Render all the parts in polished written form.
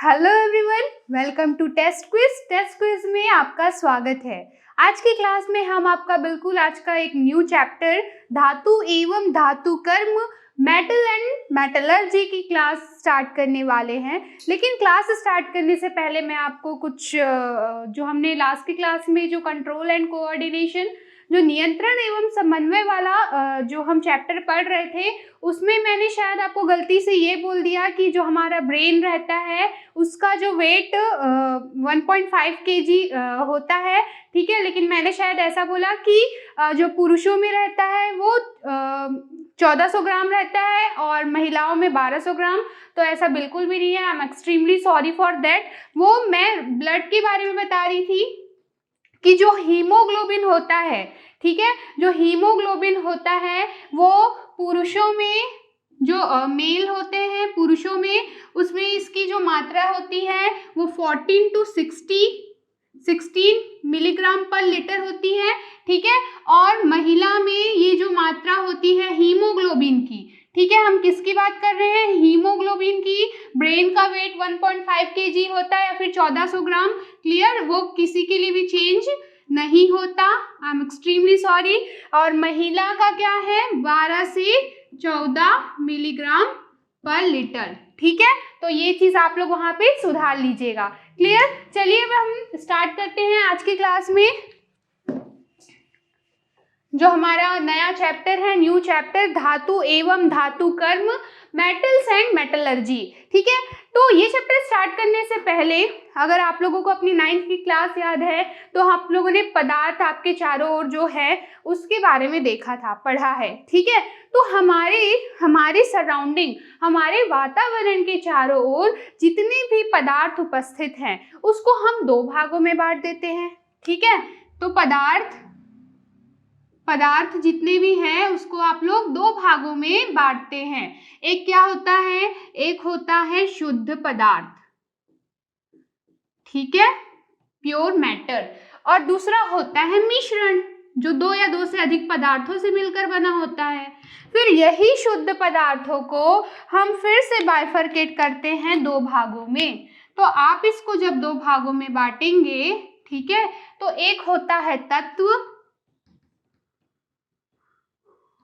Hello everyone, welcome to test quiz. Test quiz में आपका स्वागत है। आज की क्लास में हम आपका बिल्कुल आज का एक न्यू चैप्टर धातु एवं धातु कर्म मेटल एंड मेटलर्जी की क्लास स्टार्ट करने वाले हैं। लेकिन क्लास स्टार्ट करने से पहले मैं आपको कुछ जो हमने लास्ट की क्लास में जो कंट्रोल एंड कोऑर्डिनेशन, जो नियंत्रण एवं समन्वय वाला जो हम चैप्टर पढ़ रहे थे, उसमें मैंने शायद आपको गलती से ये बोल दिया कि जो हमारा ब्रेन रहता है उसका जो वेट 1.5 kg होता है, ठीक है। लेकिन मैंने शायद ऐसा बोला कि जो पुरुषों में रहता है वो 1400 ग्राम रहता है और महिलाओं में 1200 ग्राम। तो ऐसा बिल्कुल भी नहीं है। I am extremely sorry for that. वो मैं ब्लड के बारे में बता रही थी कि जो हीमोग्लोबिन होता है, ठीक है, जो हीमोग्लोबिन होता है वो पुरुषों में जो मेल होते हैं, पुरुषों में उसमें इसकी जो मात्रा होती है वो 14 to 16 मिलीग्राम पर लीटर होती है, ठीक है। और महिला में ये जो मात्रा होती है हीमोग्लोबिन की, ठीक है, हम किसकी बात कर रहे हैं? हीमोग्लोबिन की। ब्रेन का वेट 1.5 kg होता है या फिर 1400 ग्राम। क्लियर? वो किसी के लिए भी चेंज नहीं होता। I am extremely sorry. और महिला का क्या है? 12 से 14 मिलीग्राम पर लीटर, ठीक है। तो ये चीज आप लोग वहां पे सुधार लीजिएगा। क्लियर? चलिए अब हम स्टार्ट करते हैं आज की क्लास में जो हमारा नया चैप्टर है, न्यू चैप्टर धातु एवं धातु कर्म मेटल्स एंड मेटलर्जी, ठीक है। तो ये चैप्टर स्टार्ट करने से पहले अगर आप लोगों को अपनी 9th की क्लास याद है तो आप लोगों ने पदार्थ आपके चारों ओर जो है उसके बारे में देखा था, पढ़ा है, ठीक है। तो हमारे सराउंडिंग, हमारे वातावरण के चारों ओर जितने भी पदार्थ उपस्थित हैं उसको हम दो भागों में बांट देते हैं, ठीक है। तो पदार्थ जितने भी हैं उसको आप लोग दो भागों में बांटते हैं। एक क्या होता है? एक होता है शुद्ध पदार्थ, ठीक है, प्योर मैटर। और दूसरा होता है मिश्रण, जो दो या दो से अधिक पदार्थों से मिलकर बना होता है। फिर यही शुद्ध पदार्थों को हम फिर से बाइफरकेट करते हैं दो भागों में। तो आप इसको जब दो भागों में बांटेंगे, ठीक है, तो एक होता है तत्व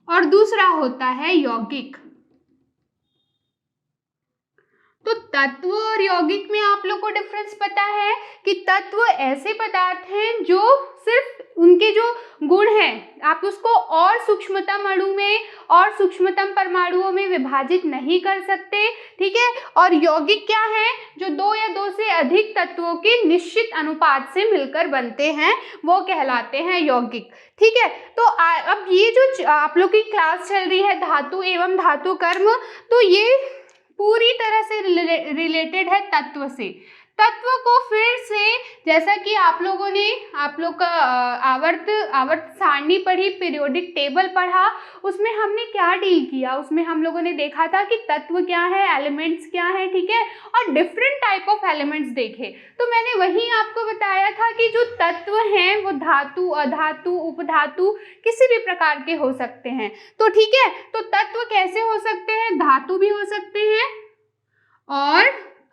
और दूसरा होता है यौगिक। तो तत्व और यौगिक में आप लोग को डिफरेंस पता है कि तत्व ऐसे पदार्थ हैं जो सिर्फ उनके जो गुण हैं आप उसको और सूक्ष्मतम अणु में और सूक्ष्मतम परमाणुओं में विभाजित नहीं कर सकते, ठीक है। और यौगिक क्या है? जो दो या दो से अधिक तत्वों के निश्चित अनुपात से मिलकर बनते हैं, वो कहलाते हैं यौगिक, ठीक है। तो अब ये जो आप लोग की क्लास चल रही है धातु एवं धातु कर्म, तो ये पूरी तरह से रिलेटेड है तत्व से। तत्व को फिर से, जैसा कि आप लोग का आवर्त सारणी पढ़ी, पीरियोडिक टेबल पढ़ा, उसमें हमने क्या डील किया? उसमें हम लोगों ने देखा था कि तत्व क्या है, एलिमेंट्स क्या है, ठीक है, और डिफरेंट टाइप ऑफ एलिमेंट्स देखे। तो मैंने वही आपको बताया था कि जो तत्व हैं वो धातु, अधातु, उपधातु किसी भी प्रकार के हो सकते हैं। तो ठीक है, तो तत्व कैसे हो सकते हैं? धातु भी हो सकते हैं और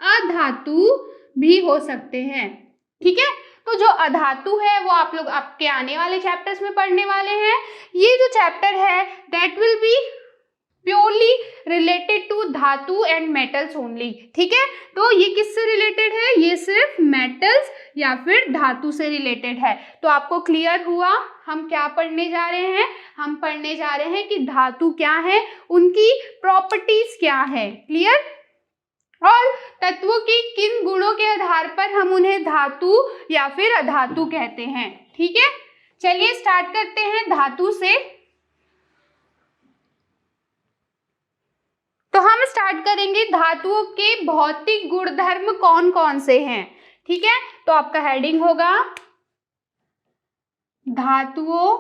अधातु भी हो सकते हैं, ठीक है। तो जो अधातु है वो आप लोग आपके आने वाले चैप्टर्स में पढ़ने वाले हैं। ये जो चैप्टर है that will be purely related to धातु एंड मेटल्स ओनली, ठीक है। तो ये किससे रिलेटेड है? ये सिर्फ मेटल्स या फिर धातु से रिलेटेड है। तो आपको क्लियर हुआ हम क्या पढ़ने जा रहे हैं? हम पढ़ने जा रहे हैं कि धातु क्या है, उनकी प्रॉपर्टीज क्या है, क्लियर, और तत्वों की किन गुणों के आधार पर हम उन्हें धातु या फिर अधातु कहते हैं, ठीक है। चलिए स्टार्ट करते हैं धातु से। तो हम स्टार्ट करेंगे धातुओं के भौतिक गुणधर्म कौन कौन से हैं, ठीक है। तो आपका हेडिंग होगा धातुओं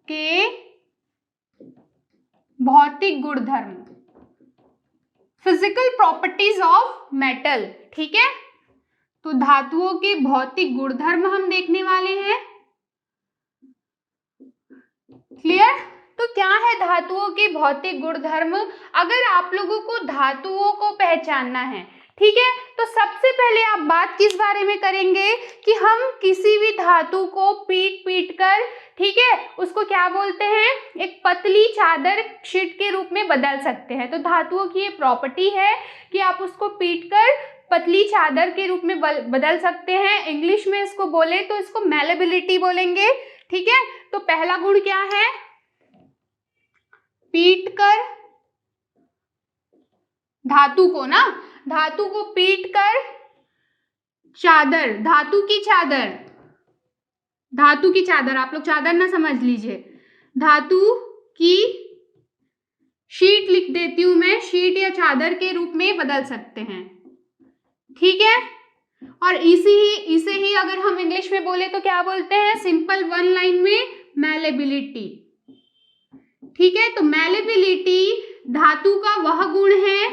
के भौतिक गुणधर्म, फिजिकल प्रॉपर्टीज ऑफ मेटल, ठीक है। तो धातुओं के भौतिक गुणधर्म हम देखने वाले हैं, क्लियर। तो क्या है धातुओं के भौतिक गुणधर्म? अगर आप लोगों को धातुओं को पहचानना है, ठीक है, तो सबसे पहले आप बात किस बारे में करेंगे कि हम किसी भी धातु को पीट कर, ठीक है, उसको क्या बोलते हैं, एक पतली चादर शीट के रूप में बदल सकते हैं। तो धातुओं की ये प्रॉपर्टी है कि आप उसको पीट कर पतली चादर के रूप में बदल सकते हैं। इंग्लिश में इसको बोले तो इसको मैलेबिलिटी बोलेंगे, ठीक है। तो पहला गुण क्या है, पीट कर धातु को ना, धातु को पीट कर चादर, धातु की चादर, धातु की चादर, आप लोग चादर ना समझ लीजिए, धातु की शीट लिख देती हूं मैं, शीट या चादर के रूप में बदल सकते हैं, ठीक है। और इसे ही अगर हम इंग्लिश में बोले तो क्या बोलते हैं, सिंपल वन लाइन में मैलेबिलिटी, ठीक है। तो मैलेबिलिटी धातु का वह गुण है,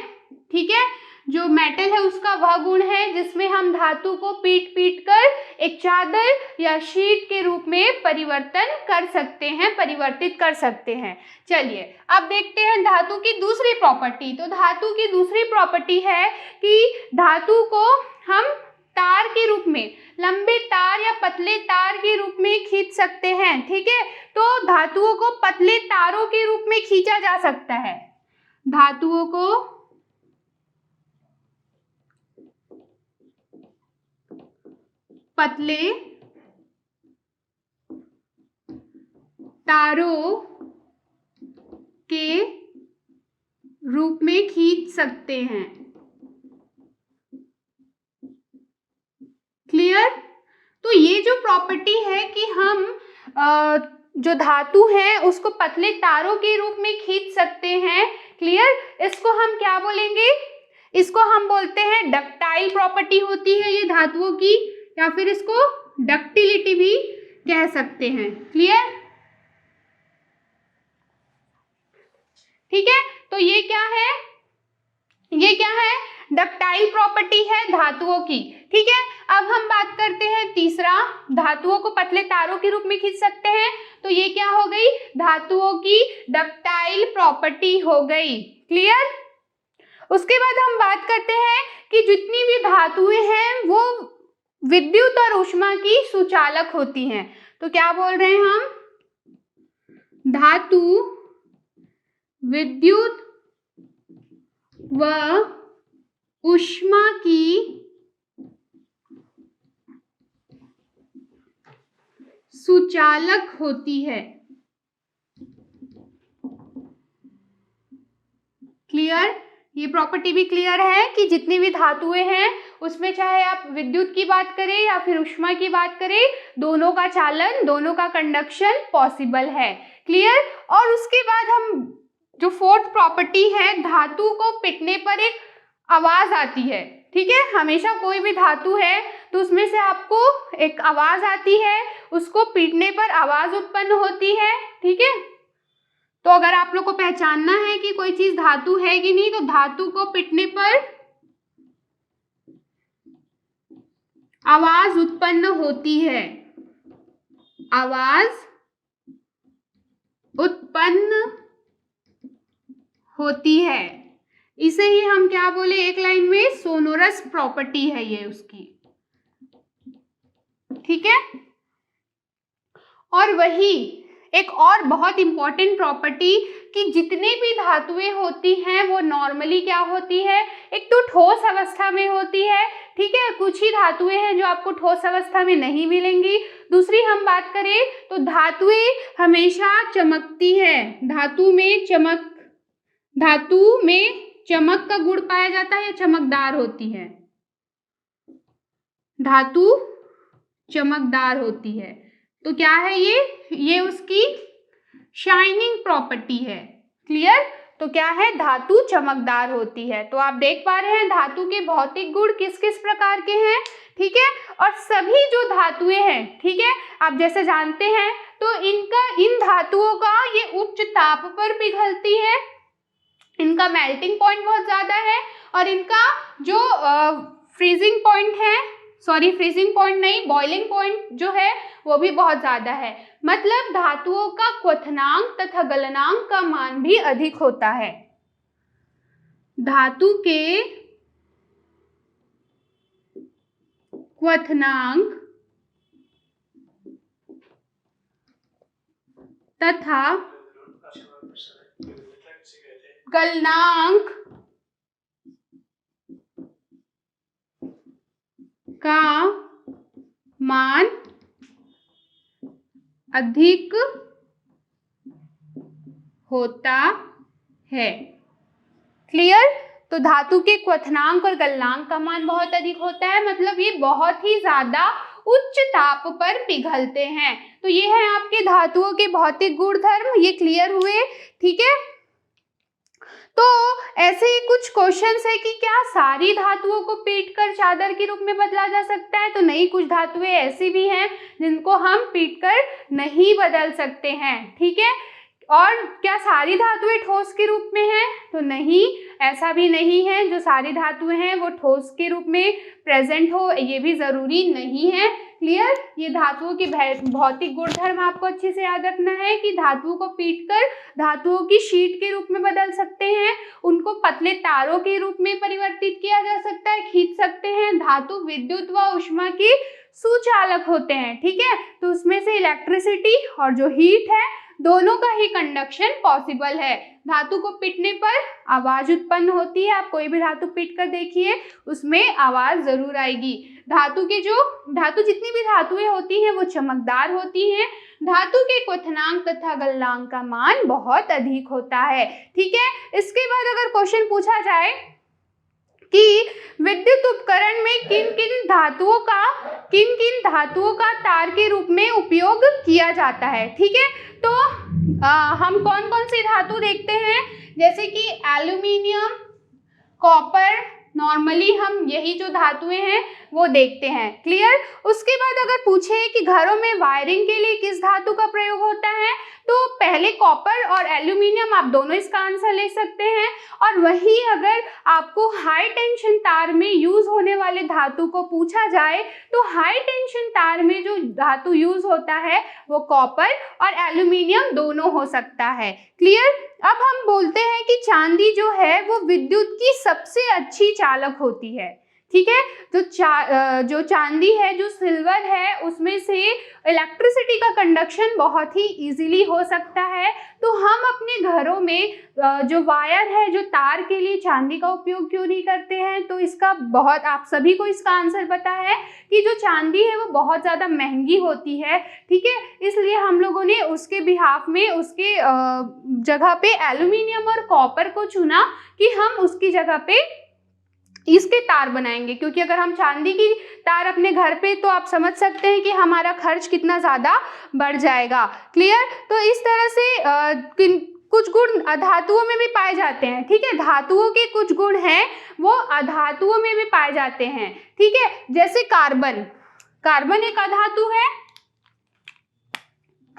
ठीक है, जो मेटल है उसका वह गुण है जिसमें हम धातु को पीट कर एक चादर या शीट के रूप में परिवर्तन कर सकते हैं, परिवर्तित कर सकते हैं। चलिए अब देखते हैं धातु की दूसरी प्रॉपर्टी। तो धातु की दूसरी प्रॉपर्टी है कि धातु को हम तार के रूप में, लंबे तार या पतले तार के रूप में खींच सकते हैं, ठीक है। तो धातुओं को पतले तारों के रूप में खींचा जा सकता है, धातुओं को पतले तारों के रूप में खींच सकते हैं, क्लियर। तो ये जो प्रॉपर्टी है कि हम जो धातु है उसको पतले तारों के रूप में खींच सकते हैं, क्लियर। इसको हम क्या बोलेंगे, इसको हम बोलते हैं डक्टाइल प्रॉपर्टी होती है ये धातुओं की, या फिर इसको डक्टिलिटी भी कह सकते हैं, क्लियर, ठीक है। तो ये क्या है, ये क्या है, डक्टाइल प्रॉपर्टी है धातुओं की, ठीक है। अब हम बात करते हैं तीसरा, धातुओं को पतले तारों के रूप में खींच सकते हैं, तो ये क्या हो गई, धातुओं की डक्टाइल प्रॉपर्टी हो गई, क्लियर। उसके बाद हम बात करते हैं कि जितनी भी धातुएं हैं वो विद्युत और ऊष्मा की सुचालक होती हैं। तो क्या बोल रहे हैं हम, धातु विद्युत व ऊष्मा की सुचालक होती है, क्लियर। ये प्रॉपर्टी भी क्लियर है कि जितनी भी धातुएं हैं उसमें चाहे आप विद्युत की बात करें या फिर ऊष्मा की बात करें, दोनों का चालन, दोनों का कंडक्शन पॉसिबल है, क्लियर। और उसके बाद हम जो फोर्थ प्रॉपर्टी है, धातु को पिटने पर एक आवाज आती है, ठीक है। हमेशा कोई भी धातु है तो उसमें से आपको एक आवाज आती है, उसको पीटने पर आवाज उत्पन्न होती है, ठीक है। तो अगर आप लोग को पहचानना है कि कोई चीज धातु है कि नहीं, तो धातु को पीटने पर आवाज उत्पन्न होती है, आवाज उत्पन्न होती है, इसे ही हम क्या बोले एक लाइन में, सोनोरस प्रॉपर्टी है ये उसकी, ठीक है। और वही एक और बहुत इंपॉर्टेंट प्रॉपर्टी कि जितने भी धातुएं होती हैं वो नॉर्मली क्या होती है, एक तो ठोस अवस्था में होती है, ठीक है। कुछ ही धातुएं हैं जो आपको ठोस अवस्था में नहीं मिलेंगी। दूसरी हम बात करें तो धातुएं हमेशा चमकती है, धातु में चमक का गुण पाया जाता है, चमकदार होती है, धातु चमकदार होती है। तो क्या है ये उसकी शाइनिंग प्रॉपर्टी है, क्लियर। तो क्या है, धातु चमकदार होती है। तो आप देख पा रहे हैं धातु के भौतिक गुण किस किस प्रकार के हैं, ठीक है। और सभी जो धातुएं हैं, ठीक है, आप जैसे जानते हैं तो इन धातुओं का ये उच्च ताप पर पिघलती है, इनका मेल्टिंग पॉइंट बहुत ज्यादा है, और इनका जो फ्रीजिंग पॉइंट है, सॉरी फ्रीजिंग पॉइंट नहीं, बॉइलिंग पॉइंट जो है वो भी बहुत ज्यादा है। मतलब धातुओं का क्वथनांक तथा गलनांक का मान भी अधिक होता है। धातु के क्वथनांक तथा गलनांक का मान अधिक होता है। क्लियर? तो धातु के क्वथनांक और गलनांक का मान बहुत अधिक होता है, मतलब ये बहुत ही ज्यादा उच्च ताप पर पिघलते हैं। तो ये है आपके धातुओं के भौतिक गुणधर्म, ये क्लियर हुए। ठीक है, तो ऐसे ही कुछ क्वेश्चंस है कि क्या सारी धातुओं को पीटकर चादर के रूप में बदला जा सकता है? तो नहीं, कुछ धातुएं ऐसी भी हैं जिनको हम पीटकर नहीं बदल सकते हैं। ठीक है, और क्या सारी धातुएं ठोस के रूप में हैं? तो नहीं, ऐसा भी नहीं है जो सारी धातुएं हैं वो ठोस के रूप में प्रेजेंट हो, ये भी जरूरी नहीं है। क्लियर? ये धातुओं की भौतिक गुणधर्म आपको अच्छे से याद रखना है कि धातुओं को पीटकर धातुओं की शीट के रूप में बदल सकते हैं, उनको पतले तारों के रूप में परिवर्तित किया जा सकता है, खींच सकते हैं। धातु विद्युत व ऊष्मा की सुचालक होते हैं। ठीक है, तो उसमें से इलेक्ट्रिसिटी और जो हीट है दोनों का ही कंडक्शन पॉसिबल है। धातु को पीटने पर आवाज उत्पन्न होती है, आप कोई भी धातु पीट कर देखिए उसमें आवाज जरूर आएगी। धातु जितनी भी धातुएं होती हैं वो चमकदार होती हैं। धातु के क्वथनांक तथा गलनांक का मान बहुत अधिक होता है। ठीक है, इसके बाद अगर क्वेश्चन पूछा जाए कि विद्युत उपकरण में किन किन धातुओं का तार के रूप में उपयोग किया जाता है। ठीक है, तो हम कौन कौन सी धातु देखते हैं, जैसे कि एल्यूमिनियम, कॉपर, नॉर्मली हम यही जो धातुएं हैं वो देखते हैं। क्लियर? उसके बाद अगर पूछे कि घरों में वायरिंग के लिए किस धातु का प्रयोग होता है, तो पहले कॉपर और एल्यूमिनियम, आप दोनों इसका आंसर ले सकते हैं। और वही अगर आपको हाई टेंशन तार में यूज होने वाले धातु को पूछा जाए तो हाई टेंशन तार में जो धातु यूज होता है वो कॉपर और एल्यूमिनियम दोनों हो सकता है। क्लियर? अब हम बोलते हैं कि चांदी जो है वो विद्युत की सबसे अच्छी चालक होती है। ठीक है, जो चांदी है, जो सिल्वर है, उसमें से इलेक्ट्रिसिटी का कंडक्शन बहुत ही इजीली हो सकता है। तो हम अपने घरों में जो वायर है, जो तार के लिए चांदी का उपयोग क्यों नहीं करते हैं? तो इसका बहुत, आप सभी को इसका आंसर पता है कि जो चांदी है वो बहुत ज़्यादा महंगी होती है। ठीक है, इसलिए हम लोगों ने उसके बिहाफ में उसके जगह पे एल्यूमिनियम और कॉपर को चुना कि हम उसकी जगह पे इसके तार बनाएंगे, क्योंकि अगर हम चांदी की तार अपने घर पे, तो आप समझ सकते हैं कि हमारा खर्च कितना ज़्यादा बढ़ जाएगा। क्लियर? तो इस तरह से कुछ गुण अधातुओं में भी पाए जाते हैं। ठीक है, धातुओं के कुछ गुण हैं वो अधातुओं में भी पाए जाते हैं। ठीक है, जैसे कार्बन एक अधातु है।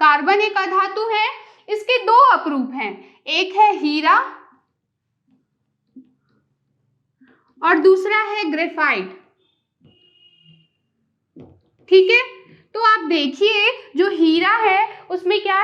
कार्बन एक अधातु है, इसके दो अपरूप हैं, एक है हीरा और दूसरा है ग्रेफाइट। ठीक है, तो आप देखिए जो हीरा है उसमें क्या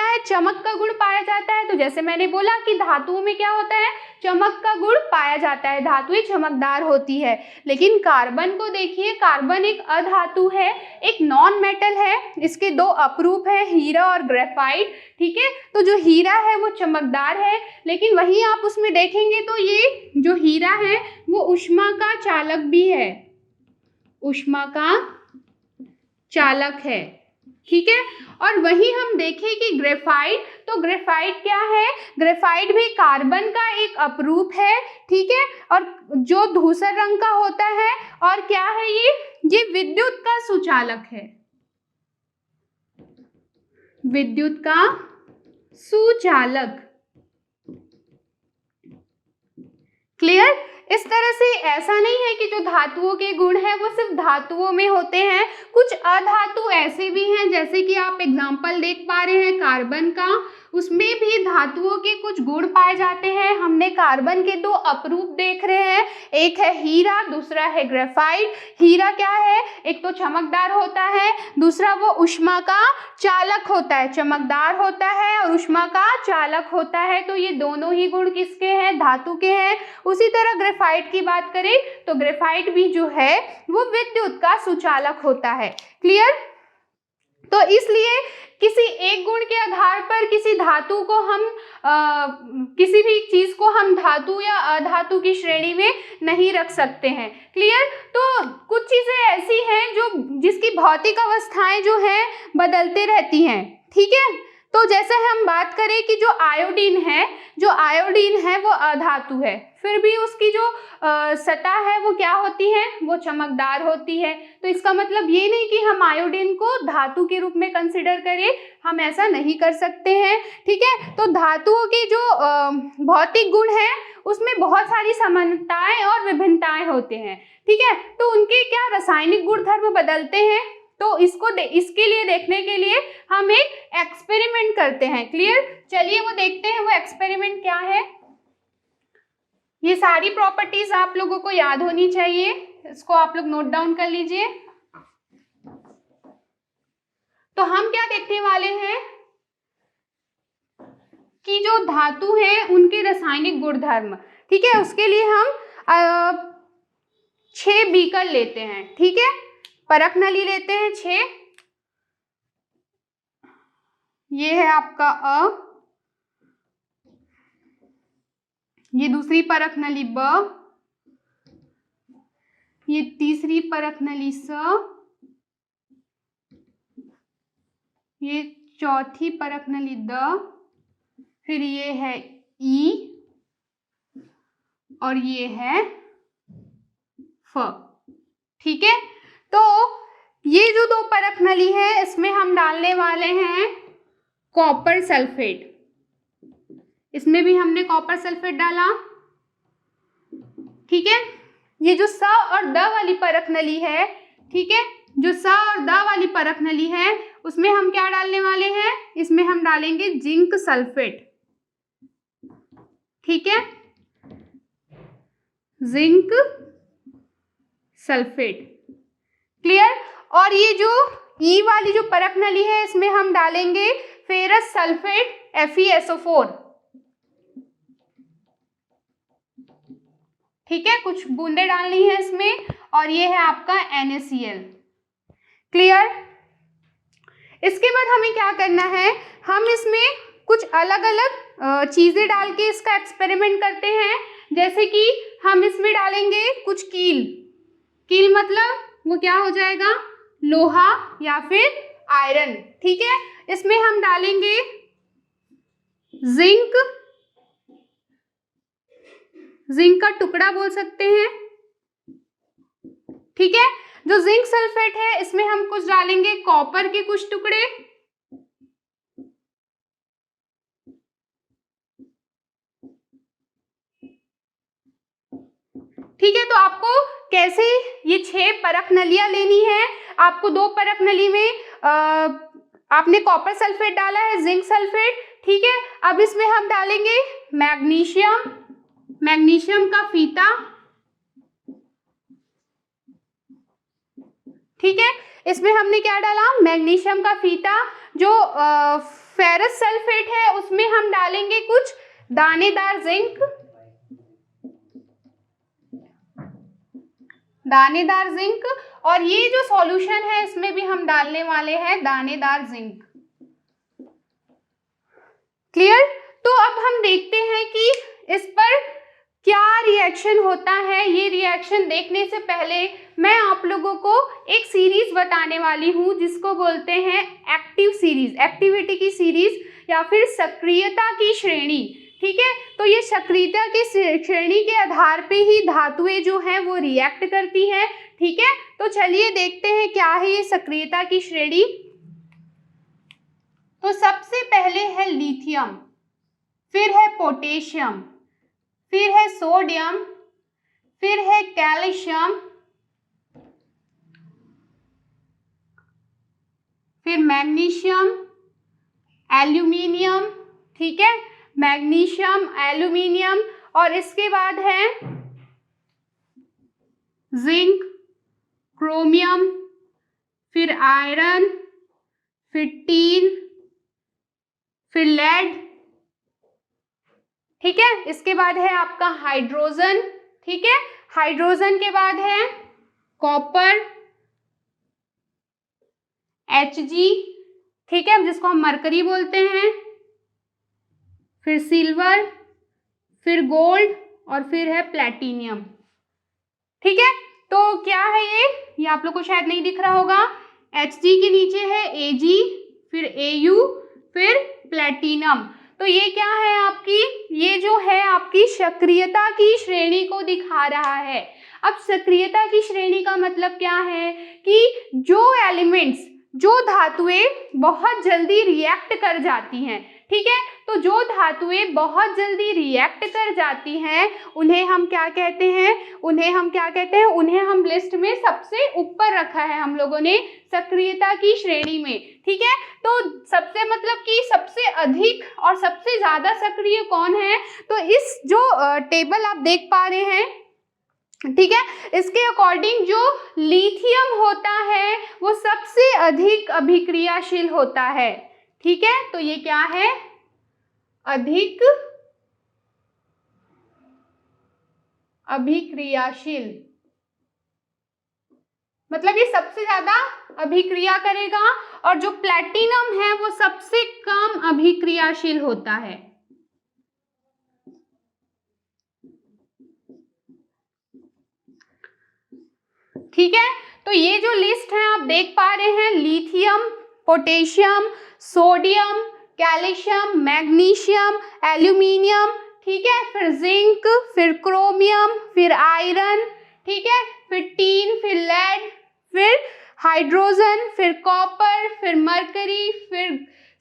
है, चमक का गुण पाया जाता है। तो जैसे मैंने बोला कि धातुओं में क्या होता है, चमक का गुण पाया जाता है, धातुएं चमकदार होती है। लेकिन कार्बन को देखिए, कार्बन एक अधातु है, एक नॉन मेटल है, इसके दो अपरूप है, हीरा और ग्रेफाइट। ठीक है, तो जो हीरा है वो चमकदार है, लेकिन वहीं आप उसमें देखेंगे तो ये जो हीरा है वो ऊष्मा का चालक भी है, ऊष्मा का चालक है। ठीक है, और वहीं हम देखें कि ग्रेफाइट, तो ग्रेफाइट क्या है, ग्रेफाइट भी कार्बन का एक अपरूप है। ठीक है, और जो धूसर रंग का होता है, और क्या है ये विद्युत का सुचालक है, विद्युत का सुचालक। क्लियर? इस तरह से ऐसा नहीं है कि जो धातुओं के गुण हैं वो सिर्फ धातुओं में होते हैं, कुछ अधातु ऐसे भी हैं, जैसे कि आप एग्जांपल देख पा रहे हैं कार्बन का, उसमें भी धातुओं के कुछ गुण पाए जाते हैं। हमने कार्बन के 2 अपरूप देख रहे हैं, एक है हीरा, दूसरा है ग्रेफाइट। हीरा क्या है, एक तो चमकदार होता है, दूसरा वो ऊष्मा का चालक होता है, चमकदार होता है और ऊष्मा का चालक होता है। तो ये दोनों ही गुण किसके हैं, धातु के हैं। उसी तरह ग्रेफाइट की बात करें तो ग्रेफाइट भी जो है वो विद्युत का सुचालक होता है। क्लियर। तो इसलिए किसी एक गुण के आधार पर किसी धातु को हम किसी भी चीज को हम धातु या अधातु की श्रेणी में नहीं रख सकते हैं। क्लियर। तो कुछ चीजें ऐसी हैं जो जिसकी भौतिक अवस्थाएं जो हैं बदलते रहती हैं। ठीक है। तो जैसे हम बात करें कि जो आयोडीन है वो अधातु है, फिर भी उसकी जो सतह है वो क्या होती है, वो चमकदार होती है। तो इसका मतलब ये नहीं कि हम आयोडीन को धातु के रूप में कंसिडर करें, हम ऐसा नहीं कर सकते हैं। ठीक है। तो धातुओं के जो भौतिक गुण हैं उसमें बहुत सारी समानताएं और विभिन्नताएं होते हैं। ठीक है। तो उनके क्या रासायनिक गुणधर्म बदलते हैं, तो इसके लिए देखने के लिए हम एक एक्सपेरिमेंट करते हैं। क्लियर। चलिए वो देखते हैं वो एक्सपेरिमेंट क्या है। ये सारी प्रॉपर्टीज आप लोगों को याद होनी चाहिए, इसको आप लोग नोट डाउन कर लीजिए। तो हम क्या देखने वाले हैं कि जो धातु है उनके रासायनिक गुणधर्म। ठीक है। उसके लिए हम 6 बीकर लेते हैं। ठीक है। परख नली लेते हैं 6। ये है आपका अ, ये दूसरी परख नली ब, ये तीसरी परख नली स, ये चौथी परख नली द, फिर ये है ई और ये है फ। ठीक है। तो ये जो 2 परख नली है इसमें हम डालने वाले हैं कॉपर सल्फेट। इसमें भी हमने कॉपर सल्फेट डाला। ठीक है। ये जो स और द वाली परख नली है, ठीक है, जो स और द वाली परख नली है उसमें हम क्या डालने वाले हैं, इसमें हम डालेंगे जिंक सल्फेट। ठीक है। Zinc sulphate. क्लियर। और ये जो ई वाली जो परख नली है इसमें हम डालेंगे फेरस सल्फेट FeSO4। ठीक है। कुछ बूंदे डालनी है इसमें और ये है आपका NaCl। क्लियर। इसके बाद हमें क्या करना है, हम इसमें कुछ अलग अलग चीजें डाल के इसका एक्सपेरिमेंट करते हैं। जैसे कि हम इसमें डालेंगे कुछ कील मतलब वो क्या हो जाएगा, लोहा या फिर आयरन। ठीक है। इसमें हम डालेंगे जिंक का टुकड़ा बोल सकते हैं। ठीक है। जो जिंक सल्फेट है इसमें हम कुछ डालेंगे कॉपर के कुछ टुकड़े। ठीक है। तो आपको कैसे ये 6 परख नलियां लेनी है, आपको 2 परख नली में आपने कॉपर सल्फेट डाला है, जिंक सल्फेट। ठीक है। अब इसमें हम डालेंगे मैग्नीशियम का फीता। ठीक है। इसमें हमने क्या डाला, मैग्नीशियम का फीता। जो फेरस सल्फेट है उसमें हम डालेंगे कुछ दानेदार जिंक। और ये जो सॉल्यूशन है इसमें भी हम डालने वाले हैं दानेदार जिंक। क्लियर। तो अब हम देखते हैं कि इस पर क्या रिएक्शन होता है। ये रिएक्शन देखने से पहले मैं आप लोगों को एक सीरीज बताने वाली हूँ जिसको बोलते हैं एक्टिव सीरीज, एक्टिविटी की सीरीज या फिर सक्रियता की श्रेणी। ठीक है। तो ये सक्रियता की श्रेणी के आधार पे ही धातुएं जो हैं वो रिएक्ट करती हैं। ठीक है। तो चलिए देखते हैं क्या है ये सक्रियता की श्रेणी। तो सबसे पहले है लिथियम, फिर है पोटेशियम, फिर है सोडियम, फिर है कैल्शियम, फिर मैग्नीशियम, एल्यूमिनियम, ठीक है, मैग्नीशियम, एल्यूमिनियम, और इसके बाद है जिंक, क्रोमियम, फिर आयरन, फिर टीन, फिर लेड। ठीक है, इसके बाद है आपका हाइड्रोजन। ठीक है, हाइड्रोजन के बाद है कॉपर, Hg, ठीक है, जिसको हम मरकरी बोलते हैं, फिर सिल्वर, फिर गोल्ड, और फिर है प्लेटिनियम। ठीक है, तो क्या है ये आप लोग को शायद नहीं दिख रहा होगा। Hg के नीचे है Ag, फिर Au, फिर प्लेटिनम। तो ये क्या है आपकी, ये जो है आपकी सक्रियता की श्रेणी को दिखा रहा है। अब सक्रियता की श्रेणी का मतलब क्या है कि जो एलिमेंट्स, जो धातुएं बहुत जल्दी रिएक्ट कर जाती हैं, ठीक है, तो जो धातुएं बहुत जल्दी रिएक्ट कर जाती हैं उन्हें हम क्या कहते हैं, उन्हें हम लिस्ट में सबसे ऊपर रखा है हम लोगों ने सक्रियता की श्रेणी में। ठीक है, तो सबसे मतलब कि सबसे अधिक और सबसे ज्यादा सक्रिय कौन है, तो इस जो टेबल आप देख पा रहे हैं, ठीक है, इसके अकॉर्डिंग जो लिथियम होता है वो सबसे अधिक अभिक्रियाशील होता है। ठीक है, तो ये क्या है, अधिक अभिक्रियाशील, मतलब ये सबसे ज्यादा अभिक्रिया करेगा, और जो प्लैटिनम है वो सबसे कम अभिक्रियाशील होता है। ठीक है, तो ये जो लिस्ट है आप देख पा रहे हैं, lithium, potassium, sodium, calcium, magnesium, aluminium, ठीक है, फिर जिंक, फिर क्रोमियम, फिर आयरन, ठीक है, फिर टीन, फिर लेड, फिर हाइड्रोजन, फिर कॉपर, फिर मरकरी, फिर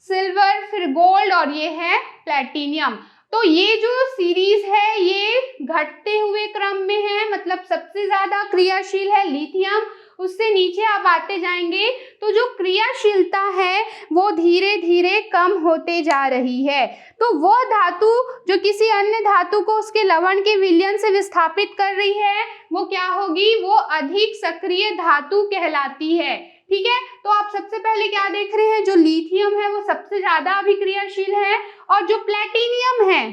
सिल्वर, फिर गोल्ड, और ये है प्लैटिनियम। तो ये जो सीरीज है ये घटते हुए क्रम में है, मतलब सबसे ज्यादा क्रियाशील है लिथियम, उससे नीचे आप आते जाएंगे तो जो क्रियाशीलता है वो धीरे धीरे कम होते जा रही है। तो वो धातु जो किसी अन्य धातु को उसके लवण के विलयन से विस्थापित कर रही है वो क्या होगी, वो अधिक सक्रिय धातु कहलाती है। ठीक है, तो आप सबसे पहले क्या देख रहे हैं, जो लिथियम है वो सबसे ज्यादा अभिक्रियाशील है, और जो प्लैटिनियम है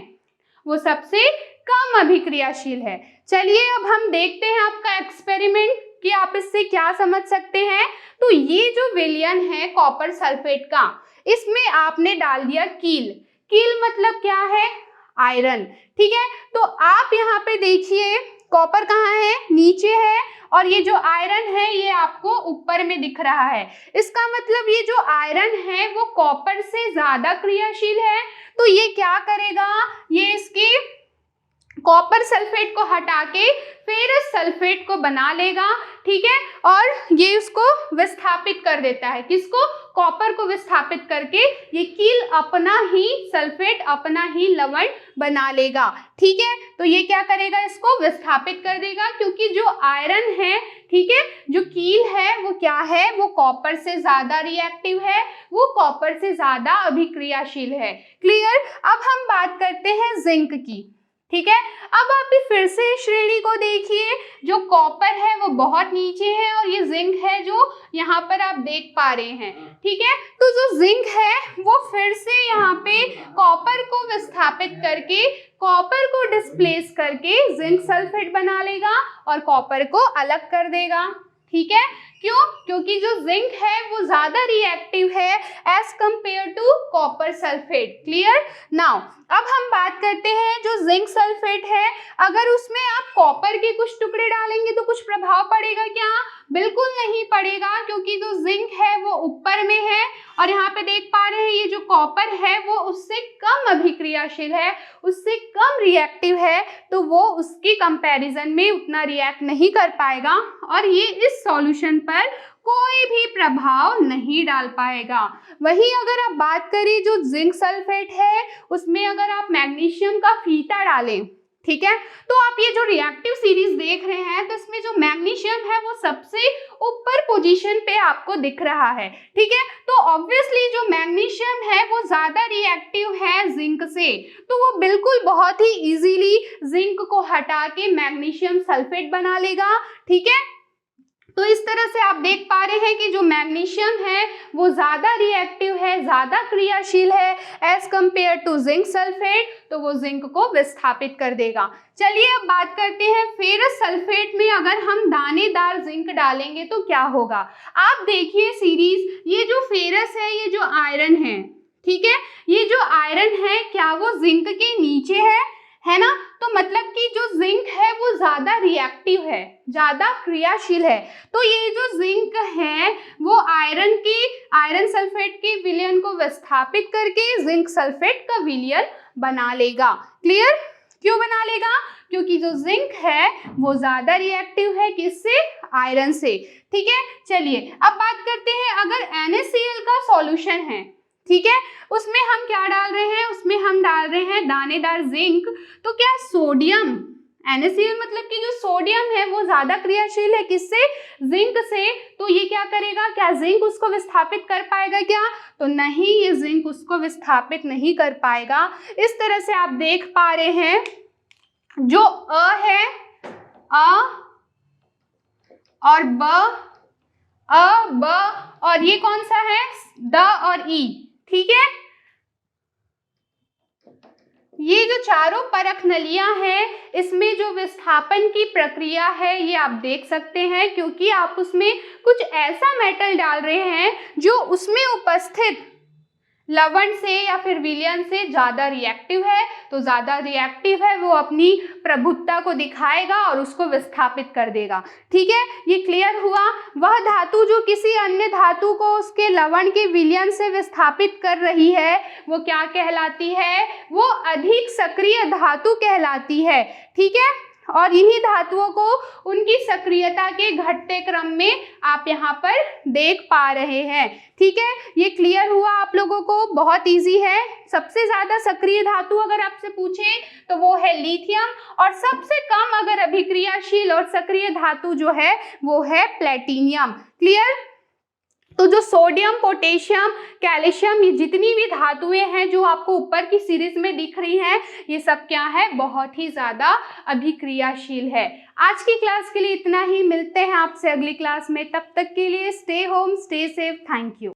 वो सबसे कम अभिक्रियाशील है। चलिए अब हम देखते हैं आपका एक्सपेरिमेंट कि आप इससे क्या समझ सकते हैं। तो ये जो विलयन है कॉपर सल्फेट का, इसमें आपने डाल दिया कील। कील मतलब क्या है, आयरन। ठीक है, तो आप यहाँ पे देखिए कॉपर कहाँ है, नीचे है, और ये जो आयरन है ये आपको ऊपर में दिख रहा है। इसका मतलब ये जो आयरन है वो कॉपर से ज्यादा क्रियाशील है। तो ये क्या करेगा, ये इसके कॉपर सल्फेट को हटा के फेरस सल्फेट को बना लेगा। ठीक है, और ये उसको विस्थापित कर देता है, किसको, कॉपर को विस्थापित करके ये कील अपना ही सल्फेट, अपना ही लवण बना लेगा। ठीक है, तो ये क्या करेगा, इसको विस्थापित कर देगा, क्योंकि जो आयरन है, ठीक है, जो कील है वो क्या है, वो कॉपर से ज्यादा रिएक्टिव है, वो कॉपर से ज्यादा अभिक्रियाशील है। क्लियर। अब हम बात करते हैं जिंक की। ठीक है, अब आप फिर से श्रेणी को देखिए, जो कॉपर है वो बहुत नीचे है और ये जिंक है जो यहाँ पर आप देख पा रहे हैं। ठीक है, तो जो जिंक है वो फिर से यहाँ पे कॉपर को विस्थापित करके, कॉपर को डिस्प्लेस करके जिंक सल्फेट बना लेगा और कॉपर को अलग कर देगा। ठीक है, क्यों, क्योंकि जो जिंक है वो ज्यादा रिएक्टिव है as compare to copper sulphate. Clear. Now अब हम बात करते हैं जो जिंक सल्फेट है, अगर उसमें आप कॉपर के कुछ टुकड़े डालेंगे तो कुछ प्रभाव पड़ेगा क्या, बिल्कुल नहीं पड़ेगा, क्योंकि जो जिंक है वो ऊपर में है और यहाँ पे देख पा रहे हैं ये जो कॉपर है वो उससे कम अभिक्रियाशील है, उससे कम रिएक्टिव है, तो वो उसके कंपैरिजन में उतना रिएक्ट नहीं कर पाएगा और ये इस सॉल्यूशन पर कोई भी प्रभाव नहीं डाल पाएगा। वहीं अगर आप बात करें जो जिंक सल्फेट है उसमें अगर आप मैग्नीशियम का फीता डालें, ठीक है। तो आप ये जो रिएक्टिव सीरीज देख रहे हैं तो इसमें जो मैग्नीशियम है वो सबसे ऊपर पोजीशन पे आपको दिख रहा है, ठीक है। तो ऑब्वियसली जो मैग्नीशियम है वो ज्यादा रिएक्टिव है जिंक से, तो वो बिल्कुल बहुत ही इजीली जिंक को हटा के मैग्नीशियम सल्फेट बना लेगा, ठीक है। तो इस तरह से आप देख पा रहे हैं कि जो मैग्नीशियम है वो ज्यादा रिएक्टिव है, ज्यादा क्रियाशील है as compare to zinc sulphate, तो वो जिंक को विस्थापित कर देगा। चलिए अब बात करते हैं फेरस सल्फेट में अगर हम दानेदार जिंक डालेंगे तो क्या होगा। आप देखिए सीरीज, ये जो फेरस है, ये जो आयरन है, ठीक है, ये जो आयरन है क्या वो जिंक के नीचे है ना। तो मतलब कि जो जिंक है वो ज्यादा रिएक्टिव है, ज्यादा क्रियाशील है। तो ये जो जिंक है वो आयरन सल्फेट के विलयन को विस्थापित करके जिंक सल्फेट का विलयन बना लेगा। क्लियर? क्यों बना लेगा? क्योंकि जो जिंक है वो ज्यादा रिएक्टिव है, किससे? आयरन से, ठीक है। चलिए अब बात करते हैं, अगर NaCl का सॉल्यूशन है, ठीक है, उसमें हम क्या डाल रहे हैं? उसमें हम डाल रहे हैं दानेदार जिंक, तो क्या सोडियम, NaCl मतलब कि जो सोडियम है वो ज्यादा क्रियाशील है, किससे? जिंक से। तो ये क्या करेगा? क्या जिंक उसको विस्थापित कर पाएगा क्या? तो नहीं, ये जिंक उसको विस्थापित नहीं कर पाएगा। इस तरह से आप देख पा रहे हैं जो अ है, अ और ब, अ ब, और ये कौन सा है? द और ई, ठीक है। ये जो चारों परख नलियां हैं, इसमें जो विस्थापन की प्रक्रिया है ये आप देख सकते हैं, क्योंकि आप उसमें कुछ ऐसा मेटल डाल रहे हैं जो उसमें उपस्थित लवण से या फिर विलयन से ज्यादा रिएक्टिव है। तो ज्यादा रिएक्टिव है वो अपनी प्रभुत्ता को दिखाएगा और उसको विस्थापित कर देगा, ठीक है। ये क्लियर हुआ। वह धातु जो किसी अन्य धातु को उसके लवण के विलयन से विस्थापित कर रही है वो क्या कहलाती है? वो अधिक सक्रिय धातु कहलाती है, ठीक है। और इन्हीं धातुओं को उनकी सक्रियता के घटते क्रम में आप यहाँ पर देख पा रहे हैं, ठीक है। ये क्लियर हुआ आप लोगों को? बहुत इजी है। सबसे ज्यादा सक्रिय धातु अगर आपसे पूछे तो वो है लिथियम, और सबसे कम अगर अभिक्रियाशील और सक्रिय धातु जो है वो है प्लेटिनियम। क्लियर? तो जो सोडियम, पोटेशियम, कैल्शियम, ये जितनी भी धातुएं हैं जो आपको ऊपर की सीरीज में दिख रही हैं, ये सब क्या है? बहुत ही ज्यादा अभिक्रियाशील है। आज की क्लास के लिए इतना ही, मिलते हैं आपसे अगली क्लास में। तब तक के लिए stay home, stay safe, thank you.